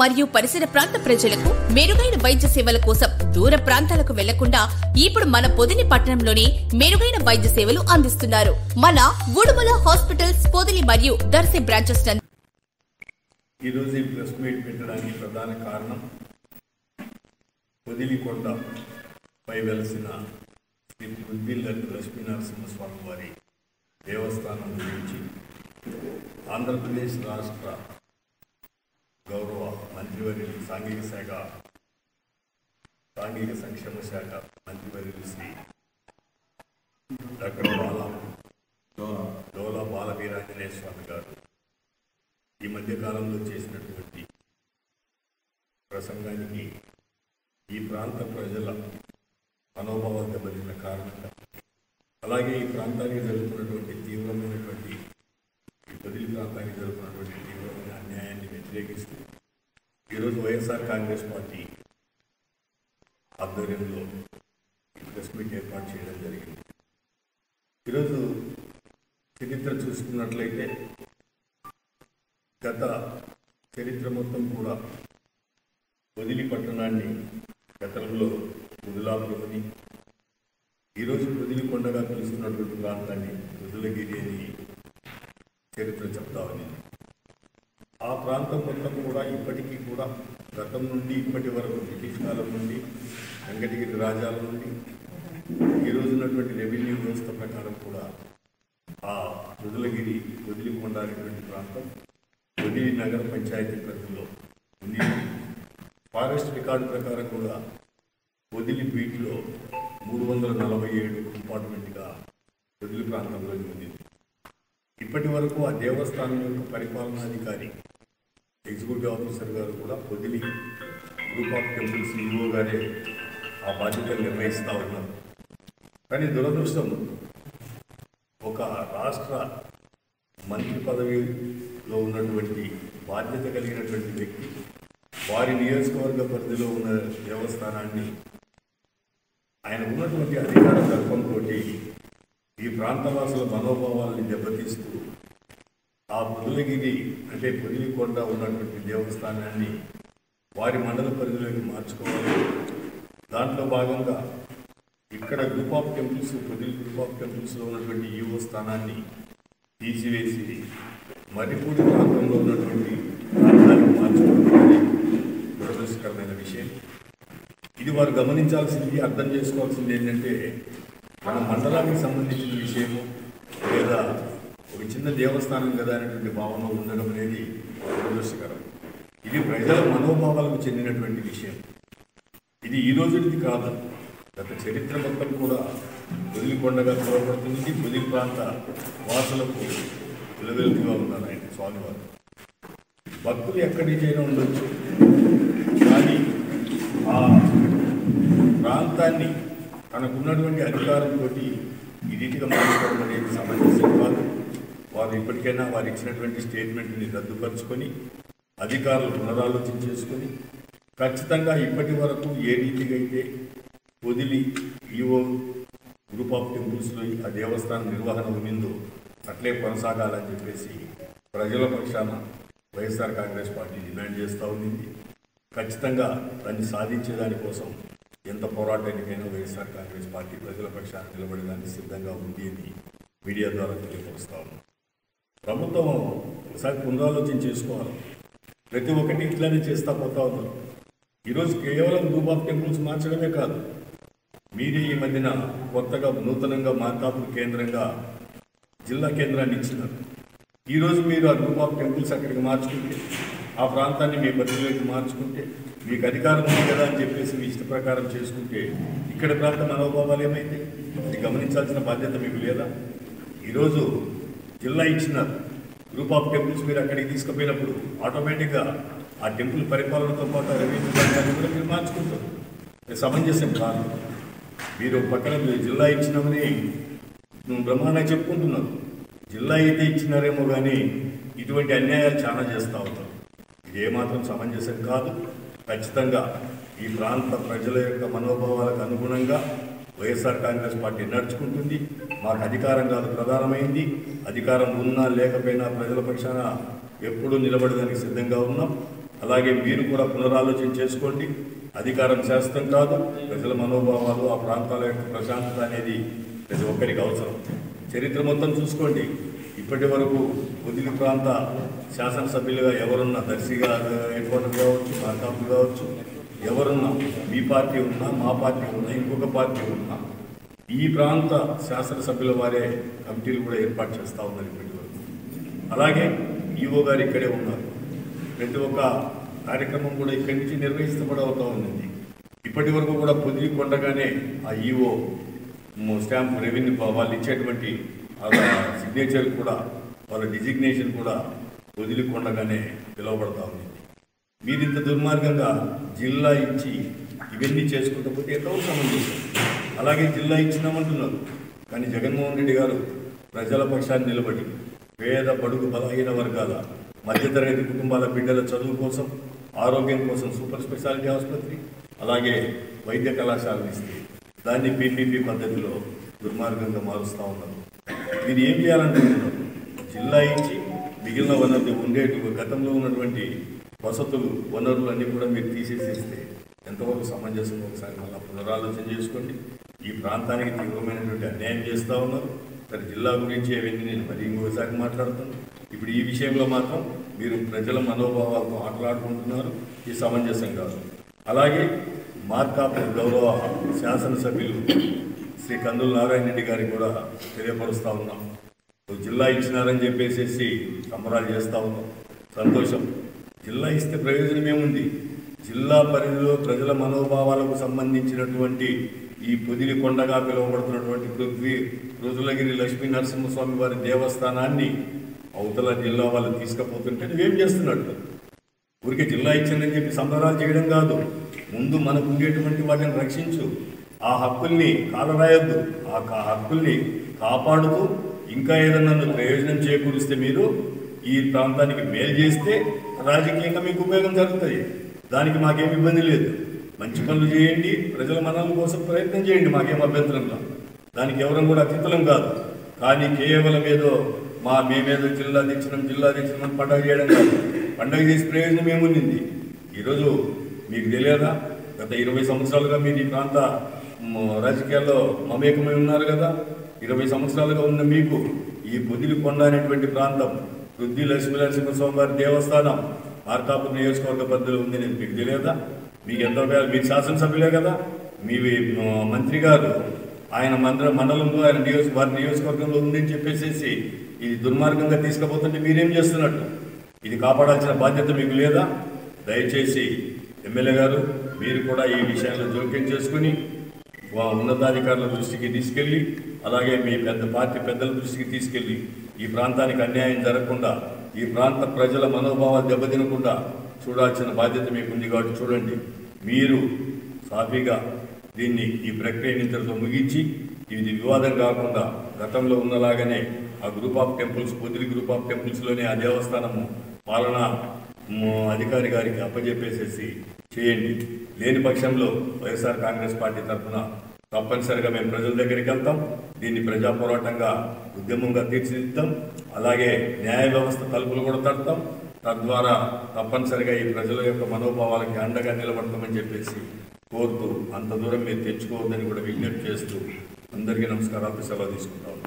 మరియు పరిసర ప్రాంత ప్రజలకు మెరుగైన వైద్య సేవల కోసం దూర ప్రాంతాలకు వెళ్లకుండా ఇప్పుడు మన పొదిలి పట్టణంలోని మెరుగైన వైద్య సేవలు అందిస్తున్నారు. మన ఉడుమల హాస్పిటల్స్ పొదిలి మరియు దర్శి బ్రాంచెస్. ఈ రోజు ఈ ప్రెస్ మీట్ పెట్టడానికి ప్రధాన కారణం పొదిలికొండ పై వెలసిన శ్రీ బుద్ధిల్లటి లక్ష్మీనరసింహస్వామి వారి దేవస్థానం గురించి ఆంధ్రప్రదేశ్ రాష్ట్ర గౌరవ మంత్రివర్యులు సాంఘిక సంక్షేమ శాఖ మంత్రివర్యులు శ్రీ డాక్టర్ డోలా బాలవీరాంజనేయ స్వామి గారు ఈ మధ్యకాలంలో చేసినటువంటి ప్రసంగానికి ఈ ప్రాంత ప్రజల మనోభావాలు దెబ్బతిన్న కారణంగా, అలాగే ఈ ప్రాంతానికి జరుగుతున్నటువంటి తీవ్రమైనటువంటి ఈ పొదిలి ప్రాంతానికి జరుగుతున్నటువంటి తీవ్రమైన అన్యాయాన్ని వ్యతిరేకిస్తూ ఈరోజు వైఎస్ఆర్ కాంగ్రెస్ పార్టీ ఆధ్వర్యంలో ఈ ప్రెస్ మీట్ ఏర్పాటు చేయడం జరిగింది. ఈరోజు చరిత్ర చూసుకున్నట్లయితే గత చరిత్ర మొత్తం కూడా పొదిలి పట్టణాన్ని గతంలో ముదులాపురమని, ఈరోజు పొదిలికొండగా పిలుస్తున్నటువంటి ప్రాంతాన్ని ముదులగిరి అని చరిత్ర చెప్తా ఉంది. ఆ ప్రాంతం మొత్తం కూడా ఇప్పటికీ కూడా గతం నుండి ఇప్పటి వరకు బ్రిటిష్ కాలం నుండి వెంకటగిరి రాజాల నుండి ఈ రోజున్నటువంటి రెవెన్యూ వ్యవస్థ ప్రకారం కూడా ఆ ముదులగిరి పొదిలికొండ అనేటువంటి ప్రాంతం పొదిలి నగర పంచాయతీ పరిధిలో ఉంది. ఫారెస్ట్ రికార్డు ప్రకారం కూడా పొదిలి బీట్లో 347 కంపార్ట్మెంట్గా పొదిలి ప్రాంతంలో ఉంది. ఇప్పటి వరకు ఆ దేవస్థానం యొక్క పరిపాలనాధికారి ఎగ్జిక్యూటివ్ ఆఫీసర్ గారు కూడా Podili group of temples EO గారే ఆ బాధ్యతలు నిర్వహిస్తూ ఉన్నారు. కానీ దురదృష్టం, ఒక రాష్ట్ర మంత్రి పదవిలో ఉన్నటువంటి బాధ్యత కలిగినటువంటి వ్యక్తి వారి నియోజకవర్గ పరిధిలో ఉన్న దేవస్థానాన్ని ఆయన ఉన్నటువంటి అధికార దర్పంతో ఈ ప్రాంతవాసుల మనోభావాల్ని దెబ్బతీస్తూ ఆ పొదిలిగిరి అంటే పొదిలికొండ ఉన్నటువంటి దేవస్థానాన్ని వారి మండల పరిధిలోకి మార్చుకోవాలి. దాంట్లో భాగంగా ఇక్కడ group of temples Podili group of టెంపుల్స్లో ఉన్నటువంటి ఈఓ స్థానాన్ని తీసివేసి మరిపూడి ప్రాంతంలో ఉన్నటువంటి ప్రాంతానికి మార్చుకోవడం దురదృష్టకరమైన విషయం. ఇది వారు గమనించాల్సింది, అర్థం చేసుకోవాల్సింది ఏంటంటే, మన మండలానికి సంబంధించిన విషయము లేదా ఒక చిన్న దేవస్థానం కదా అనేటువంటి భావన ఉండడం అనేది దురదృష్టకరం. ఇది ప్రజల మనోభావాలకు చెందినటువంటి విషయం. ఇది ఈ రోజుది కాదు, గత చరిత్ర మొత్తం కూడా పొదిలికొండగా చూడబడుతుంది. పొదిలి ప్రాంత వాసులకు విలువెలుతుగా ఉన్నారు ఆయన స్వామివారు. భక్తులు ఎక్కడి నుంచైనా ఉండొచ్చు, కానీ ఆ ప్రాంతాన్ని తనకున్నటువంటి అధికారంతో ఈ రీతిగా మార్చుకోవడం అనేది సమంజసం కాదు. వారు ఇప్పటికైనా వారు ఇచ్చినటువంటి స్టేట్మెంట్ని రద్దుపరుచుకొని అధికారులు పునరాలోచన చేసుకొని ఖచ్చితంగా ఇప్పటి వరకు ఏ రీతిగా అయితే పొదిలి ఈఓ గ్రూప్ ఆఫ్ టెంపుల్స్లో ఆ దేవస్థానం నిర్వహణ ఉండిందో అట్లే కొనసాగాలని చెప్పేసి ప్రజల పక్షాన వైఎస్ఆర్ కాంగ్రెస్ పార్టీ డిమాండ్ చేస్తూ ఉంది. ఖచ్చితంగా దాన్ని సాధించేదానికోసం ఎంత పోరాటానికైనా వైఎస్ఆర్ కాంగ్రెస్ పార్టీ ప్రజల పక్షాన నిలబడడానికి సిద్ధంగా ఉంది అని మీడియా ద్వారా తెలియపరుస్తా ఉన్నాం. ప్రభుత్వం ఒకసారి పునరాలోచన చేసుకోవాలి. ప్రతి ఒక్కటి ఇట్లానే చేస్తూ పోతా ఉన్నారు. ఈరోజు కేవలం గ్రూప్ ఆఫ్ టెంపుల్స్ మార్చడమే కాదు, మీరే ఈ మధ్యన కొత్తగా నూతనంగా మార్కాపురం కేంద్రంగా జిల్లా కేంద్రాన్ని ఇచ్చినారు. ఈరోజు మీరు ఆ గ్రూప్ ఆఫ్ టెంపుల్స్ అక్కడికి మార్చుకుంటే, ఆ ప్రాంతాన్ని మీ పరిధిలోకి మార్చుకుంటే, మీకు అధికారం ఉంది కదా అని చెప్పేసి మీ ఇష్ట ప్రకారం చేసుకుంటే ఇక్కడ ప్రాంత మనోభావాలు ఏమైతే అది గమనించాల్సిన బాధ్యత మీకు లేదా? ఈరోజు జిల్లా ఇచ్చినారు, గ్రూప్ ఆఫ్ టెంపుల్స్ మీరు అక్కడికి తీసుకుపోయినప్పుడు ఆటోమేటిక్గా ఆ టెంపుల్ పరిపాలనతో పాటు రెవెన్యూ ప్రాంతాన్ని కూడా మీరు మార్చుకుంటారు. సమంజసం కాదు. మీరు పక్కన జిల్లా ఇచ్చినామని బ్రహ్మాండంగా చెప్పుకుంటున్నారు. జిల్లా అయితే ఇచ్చినారేమో కానీ ఇటువంటి అన్యాయాలు చాలా చేస్తూ ఉంటారు. ఇది ఏమాత్రం సమంజసం కాదు. ఖచ్చితంగా ఈ ప్రాంత ప్రజల యొక్క మనోభావాలకు అనుగుణంగా వైఎస్ఆర్ కాంగ్రెస్ పార్టీ నడుచుకుంటుంది. మాకు అధికారం కాదు ప్రధానమైంది, అధికారం ఉన్నా లేకపోయినా ప్రజల పక్షాన ఎప్పుడూ నిలబడడానికి సిద్ధంగా ఉన్నాం. అలాగే మీరు కూడా పునరాలోచన చేసుకోండి. అధికారం శాస్త్రం కాదు, ప్రజల మనోభావాలు, ఆ ప్రాంతాల యొక్క ప్రశాంతత అనేది ప్రతి ఒక్కరికి అవసరం. చరిత్ర మొత్తం చూసుకోండి. ఇప్పటి వరకు పొదిలి ప్రాంత శాసనసభ్యులుగా ఎవరున్నా, దర్శిగా హెడ్క్వార్టర్ కావచ్చు, మార్కాపులు కావచ్చు, ఎవరున్నా, మీ పార్టీ ఉన్నా, మా పార్టీ ఉన్నా, ఇంకొక పార్టీ ఉన్నా, ఈ ప్రాంత శాసనసభ్యుల వారే కమిటీలు కూడా ఏర్పాటు చేస్తూ ఉన్నారు ఇప్పటి వరకు. అలాగే ఈఓ గారు ఇక్కడే ఉన్నారు. ప్రతి ఒక్క కార్యక్రమం కూడా ఇక్కడి నుంచి నిర్వహిస్తబడవుతూ ఉంది. ఇప్పటి వరకు కూడా పొదిలి కొండగానే ఆ ఈఓ స్టాంప్ రెవెన్యూ వాళ్ళు ఇచ్చేటువంటి సిగ్నేచర్ కూడా, వాళ్ళ డిజిగ్నేషన్ కూడా పొదిలి కొండగానే పిలువబడతా ఉంది. మీరు ఇంత దుర్మార్గంగా జిల్లా ఇచ్చి ఇవన్నీ చేసుకుంటూ పోతే ఎంతో సమంజసం. అలాగే జిల్లా ఇచ్చినామంటున్నారు, కానీ జగన్మోహన్ రెడ్డి గారు ప్రజల పక్షాన్ని నిలబడి పేద బడుగు బలహీన వర్గాల మధ్యతరగతి కుటుంబాల బిడ్డల చదువు కోసం, ఆరోగ్యం కోసం సూపర్ స్పెషాలిటీ ఆసుపత్రి, అలాగే వైద్య కళాశాలను ఇస్తే దాన్ని పీపీపీ పద్ధతిలో దుర్మార్గంగా మారుస్తూ ఉన్నారు. మీరు ఏం చేయాలంటున్నారు? జిల్లా ఇచ్చి మిగిలిన వనరులు గతంలో ఉన్నటువంటి వసతులు, వనరులు అన్నీ కూడా మీరు తీసేసేస్తే ఎంతవరకు సమంజసం? ఒకసారి మళ్ళీ పునరాలోచన చేసుకోండి. ఈ ప్రాంతానికి తీవ్రమైనటువంటి అన్యాయం చేస్తూ ఉన్నారు. సరే, జిల్లా గురించి అవన్నీ నేను మరి ఇంకోసారి మాట్లాడుతాను. ఇప్పుడు ఈ విషయంలో మాత్రం మీరు ప్రజల మనోభావాలతో ఆటలాడుకుంటున్నారు. ఈ సమంజసం కాదు. అలాగే మార్కాపురం గౌరవ శాసనసభ్యులు శ్రీ కందుల నారాయణ రెడ్డి గారికి కూడా తెలియపరుస్తూ ఉన్నాం. జిల్లా ఇచ్చినారని చెప్పేసి సంబరాలు చేస్తూ ఉన్నాం. సంతోషం. జిల్లా ఇస్తే ప్రయోజనం ఏముంది? జిల్లా పరిధిలో ప్రజల మనోభావాలకు సంబంధించినటువంటి ఈ పొదిలి కొండగా పిలువబడుతున్నటువంటి రుద్రగిరి లక్ష్మీ నరసింహస్వామి వారి దేవస్థానాన్ని అవతల జిల్లా వాళ్ళు తీసుకుపోతుంటే నువ్వేం చేస్తున్నట్టు? ఊరికే జిల్లా ఇచ్చిందని చెప్పి సంబరాలు చేయడం కాదు. ముందు మనకు ఉండేటువంటి వాటిని రక్షించు. ఆ హక్కుల్ని కాలరాయొద్దు. ఆ హక్కుల్ని కాపాడుతూ ఇంకా ఏదన్నా ప్రయోజనం చేకూరిస్తే, మీరు ఈ ప్రాంతానికి మేలు చేస్తే రాజకీయంగా మీకు ఉపయోగం జరుగుతుంది. దానికి మాకేం ఇబ్బంది లేదు. మంచి పనులు చేయండి, ప్రజల మన్ననల కోసం ప్రయత్నం చేయండి, మాకేం అభ్యంతరం కాదు. దానికి ఎవరం కూడా అతీతులం కాదు. కానీ కేవలం ఏదో మేమేదో జిల్లా తెచ్చినాం పండుగ చేయడం కాదు. పండుగ చేసి ప్రయోజనం ఏముంది? ఈరోజు మీకు తెలియదా? గత 20 సంవత్సరాలుగా మీరు ఈ ప్రాంత రాజకీయాల్లో మమేకమై ఉన్నారు కదా. 20 సంవత్సరాలుగా ఉన్న మీకు ఈ పొదిలి కొండ అనేటువంటి ప్రాంతం, రుద్ది లక్ష్మీ నరసింహస్వామి వారి దేవస్థానం మార్కాపురం నియోజకవర్గ పరిధిలో ఉంది. నేను మీకు తెలియదా? మీకు ఎంతో మీరు శాసనసభ్యులే కదా. మీ మంత్రి గారు ఆయన మండలంలో ఆయన వారి నియోజకవర్గంలో ఉందని చెప్పేసి ఇది దుర్మార్గంగా తీసుకుపోతుంటే మీరేం చేస్తున్నట్టు? ఇది కాపాడాల్సిన బాధ్యత మీకు లేదా? దయచేసి ఎమ్మెల్యే గారు మీరు కూడా ఈ విషయాల్లో జోక్యం చేసుకుని ఉన్నతాధికారుల దృష్టికి తీసుకెళ్ళి, అలాగే మీ పార్టీ పెద్దల దృష్టికి తీసుకెళ్ళి ఈ ప్రాంతానికి అన్యాయం జరగకుండా, ఈ ప్రాంత ప్రజల మనోభావాలు దెబ్బతినకుండా చూడాల్సిన బాధ్యత మీకుంది. కాబట్టి చూడండి, మీరు సాఫీగా ఈ ప్రక్రియని ఇంతటితో ముగించి ఇది వివాదం కాకుండా గతంలో ఉన్నలాగానే ఆ group of temples, Podili group of టెంపుల్స్లోనే ఆ దేవస్థానము పాలనా అధికారి గారికి అప్పచెప్పేసేసి చేయండి. లేని పక్షంలో వైఎస్ఆర్ కాంగ్రెస్ పార్టీ తరఫున తప్పనిసరిగా మేము ప్రజల దగ్గరికి వెళ్తాం. దీన్ని ప్రజా పోరాటంగా, ఉద్యమంగా తీర్చిదిద్దాం. అలాగే న్యాయ వ్యవస్థ తలుపులు కూడా తడతాం. తద్వారా తప్పనిసరిగా ఈ ప్రజల యొక్క మనోభావాలకి అండగా నిలబడతామని చెప్పేసి కోరుతూ, అంత దూరం మీరు తెచ్చుకోవద్దని కూడా విజ్ఞప్తి చేస్తూ అందరికీ నమస్కారాలు, సెలవు తీసుకుంటాం.